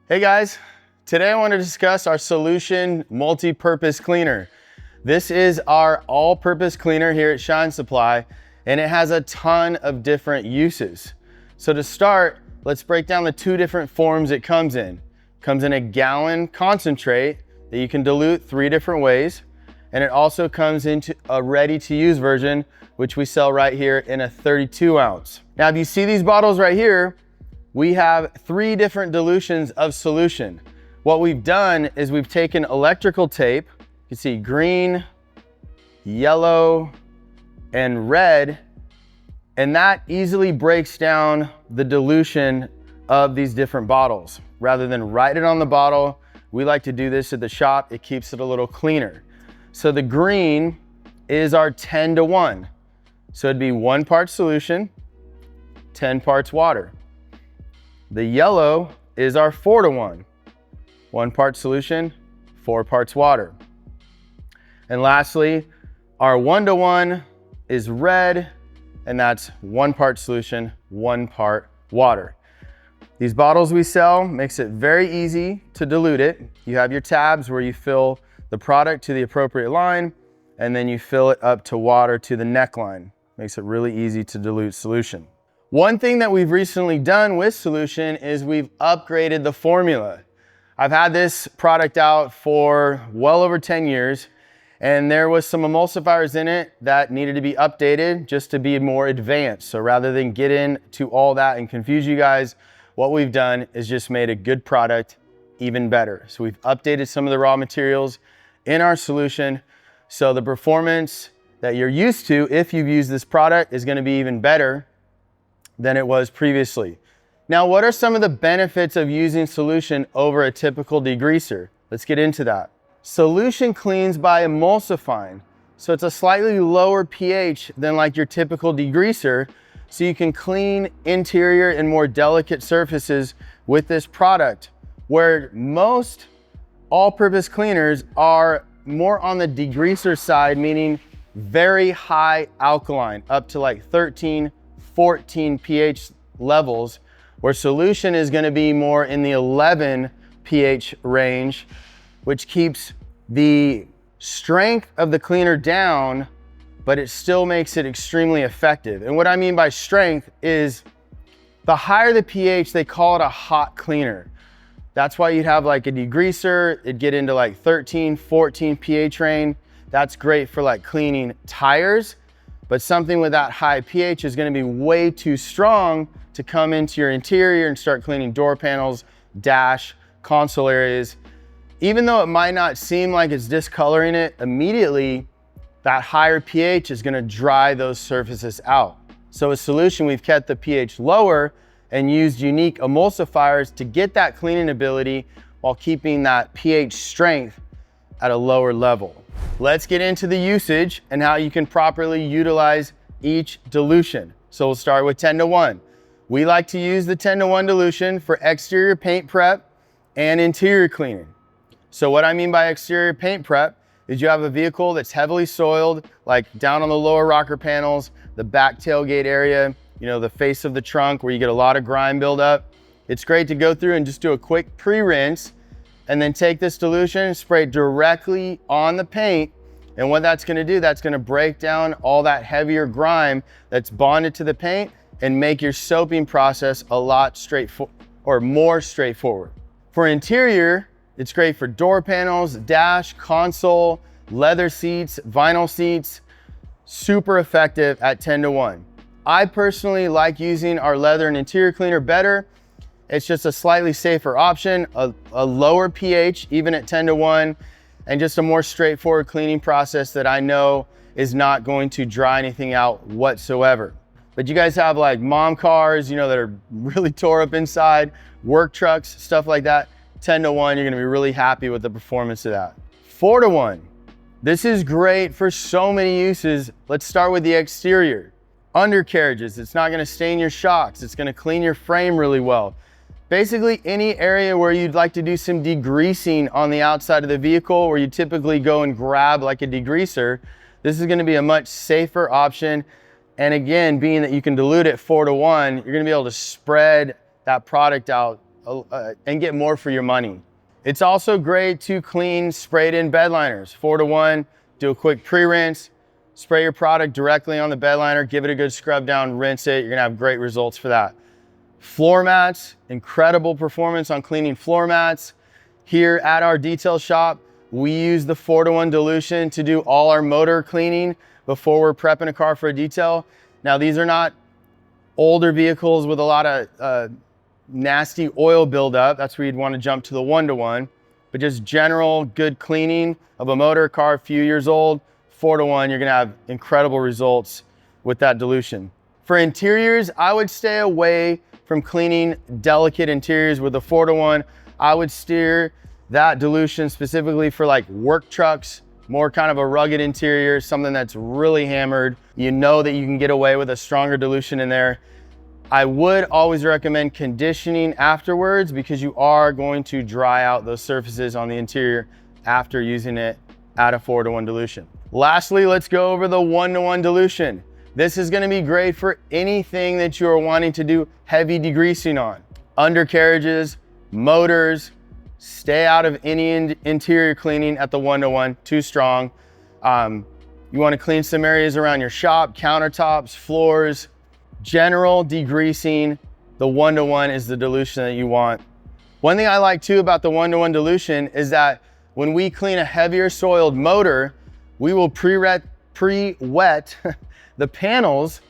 Hey guys, today I want to discuss our Solution multi-purpose cleaner. This is our all-purpose cleaner here at Shine Supply, and it has a ton of different uses. So to start, let's break down the two different forms it comes in. It comes in a gallon concentrate that you can dilute 3 different ways, and it also comes into a ready-to-use version, which we sell right here in a 32 ounce. Now, if you see these bottles right here, we have 3 different dilutions of solution. What we've done is we've taken electrical tape, you can see green, yellow, and red, and that easily breaks down the dilution of these different bottles. Rather than write it on the bottle, we like to do this at the shop. It keeps it a little cleaner. So the green is our 10-to-1. So it'd be 1 part solution, 10 parts water. The yellow is our 4-to-1. 1 part solution, 4 parts water. And lastly, our 1-to-1 is red, and that's 1 part solution, 1 part water. These bottles we sell makes it very easy to dilute it. You have your tabs where you fill the product to the appropriate line, and then you fill it up to water to the neckline. Makes it really easy to dilute solution. One thing that we've recently done with Solution is we've upgraded the formula. I've had this product out for well over 10 years, and there was some emulsifiers in it that needed to be updated just to be more advanced. So rather than get into all that and confuse you guys, what we've done is just made a good product even better. So we've updated some of the raw materials in our solution, so the performance that you're used to if you've used this product is going to be even better than it was previously. Now, what are some of the benefits of using Solution over a typical degreaser? Let's get into that. Solution cleans by emulsifying. So it's a slightly lower pH than like your typical degreaser. So you can clean interior and more delicate surfaces with this product, where most all-purpose cleaners are more on the degreaser side, meaning very high alkaline, up to like 13, 14 pH levels, where Solution is going to be more in the 11 pH range, which keeps the strength of the cleaner down, but it still makes it extremely effective. And what I mean by strength is the higher the pH, they call it a hot cleaner. That's why you'd have like a degreaser, it'd get into like 13, 14 pH range. That's great for like cleaning tires. But something with that high pH is going to be way too strong to come into your interior and start cleaning door panels, dash, console areas. Even though it might not seem like it's discoloring it immediately, that higher pH is going to dry those surfaces out. So with Solution, we've kept the pH lower and used unique emulsifiers to get that cleaning ability while keeping that pH strength at a lower level. Let's get into the usage and how you can properly utilize each dilution. So we'll start with 10-to-1. We like to use the 10-to-1 dilution for exterior paint prep and interior cleaning. So what I mean by exterior paint prep is you have a vehicle that's heavily soiled, like down on the lower rocker panels, the back tailgate area, you know, the face of the trunk where you get a lot of grime buildup. It's great to go through and just do a quick pre-rinse and then take this dilution and spray directly on the paint. And what that's going to do, that's going to break down all that heavier grime that's bonded to the paint and make your soaping process a lot more straightforward. For interior, it's great for door panels, dash, console, leather seats, vinyl seats. Super effective at 10-to-1. I personally like using our leather and interior cleaner better. It's just a slightly safer option, a lower pH, even at 10-to-1, and just a more straightforward cleaning process that I know is not going to dry anything out whatsoever. But you guys have like mom cars, you know, that are really tore up inside, work trucks, stuff like that. 10-to-1, you're gonna be really happy with the performance of that. 4-to-1, this is great for so many uses. Let's start with the exterior. Undercarriages, it's not gonna stain your shocks. It's gonna clean your frame really well. Basically any area where you'd like to do some degreasing on the outside of the vehicle, where you typically go and grab like a degreaser, this is going to be a much safer option. And again, being that you can dilute it 4-to-1, you're going to be able to spread that product out and get more for your money. It's also great to clean sprayed in bed liners. 4-to-1, do a quick pre-rinse, spray your product directly on the bed liner, give it a good scrub down, rinse it. You're gonna have great results for that. Floor mats, incredible performance on cleaning floor mats. Here at our detail shop, we use the 4-to-1 dilution to do all our motor cleaning before we're prepping a car for a detail. Now, these are not older vehicles with a lot of nasty oil buildup. That's where you'd want to jump to the 1-to-1. But just general good cleaning of a motor car, a few years old, 4-to-1, you're going to have incredible results with that dilution. For interiors, I would stay away from cleaning delicate interiors with a 4-to-1. I would steer that dilution specifically for like work trucks, more kind of a rugged interior, something that's really hammered. You know that you can get away with a stronger dilution in there. I would always recommend conditioning afterwards because you are going to dry out those surfaces on the interior after using it at a 4-to-1 dilution. Lastly, let's go over the 1-to-1 dilution. This is gonna be great for anything that you are wanting to do heavy degreasing on. Undercarriages, motors, stay out of any interior cleaning at the 1-to-1, too strong. You wanna clean some areas around your shop, countertops, floors. General degreasing, the 1-to-1 is the dilution that you want. One thing I like too about the 1-to-1 dilution is that when we clean a heavier soiled motor, we will pre-wet the panels,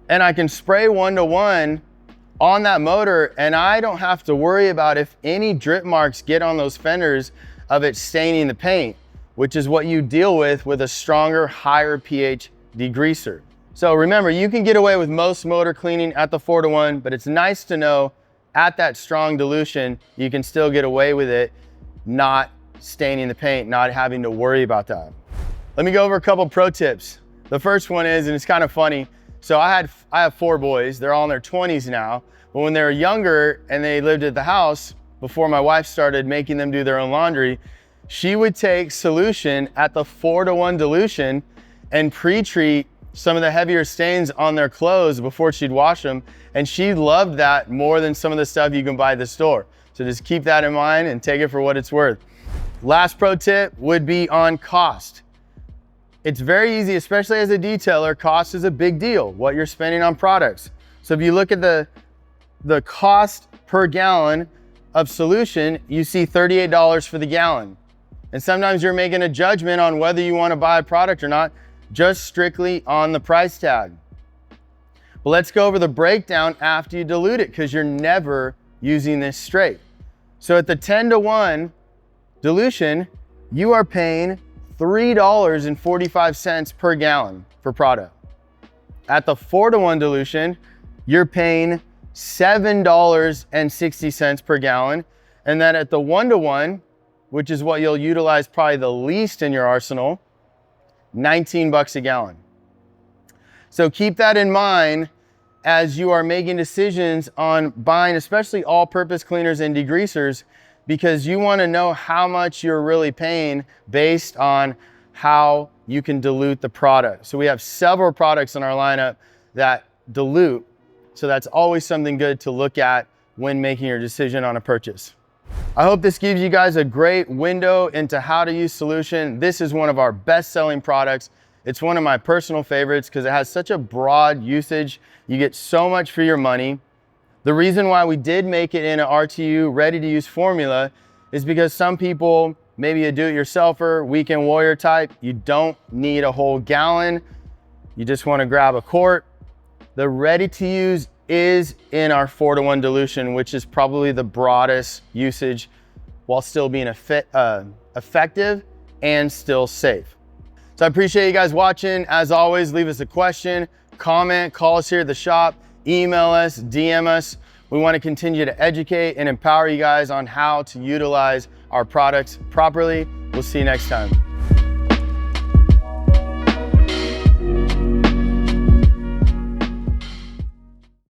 and I can spray 1-to-1 on that motor, and I don't have to worry about if any drip marks get on those fenders of it staining the paint, which is what you deal with a stronger, higher pH degreaser. So remember, you can get away with most motor cleaning at the 4-to-1, but it's nice to know at that strong dilution, you can still get away with it, not staining the paint, not having to worry about that. Let me go over a couple pro tips. The first one is, and it's kind of funny, so I have 4 boys, they're all in their 20s now, but when they were younger and they lived at the house, before my wife started making them do their own laundry, she would take solution at the 4-to-1 dilution and pre-treat some of the heavier stains on their clothes before she'd wash them. And she loved that more than some of the stuff you can buy at the store. So just keep that in mind and take it for what it's worth. Last pro tip would be on cost. It's very easy, especially as a detailer, cost is a big deal, what you're spending on products. So if you look at the cost per gallon of solution, you see $38 for the gallon. And sometimes you're making a judgment on whether you want to buy a product or not, just strictly on the price tag. But let's go over the breakdown after you dilute it, because you're never using this straight. So at the 10-to-1 dilution, you are paying $3.45 per gallon for product. At the 4-to-1 dilution, you're paying $7.60 per gallon. And then at the 1-to-1, which is what you'll utilize probably the least in your arsenal, 19 bucks a gallon. So keep that in mind as you are making decisions on buying, especially all-purpose cleaners and degreasers, because you want to know how much you're really paying based on how you can dilute the product. So we have several products in our lineup that dilute, so that's always something good to look at when making your decision on a purchase. I hope this gives you guys a great window into how to use solution. This is one of our best-selling products. It's one of my personal favorites because it has such a broad usage. You get so much for your money. The reason why we did make it in an RTU ready-to-use formula is because some people, maybe a do-it-yourselfer, weekend warrior type, you don't need a whole gallon. You just want to grab a quart. The ready-to-use is in our 4-to-1 dilution, which is probably the broadest usage while still being effective and still safe. So I appreciate you guys watching. As always, leave us a question, comment, call us here at the shop, email us, DM us. We want to continue to educate and empower you guys on how to utilize our products properly. We'll see you next time.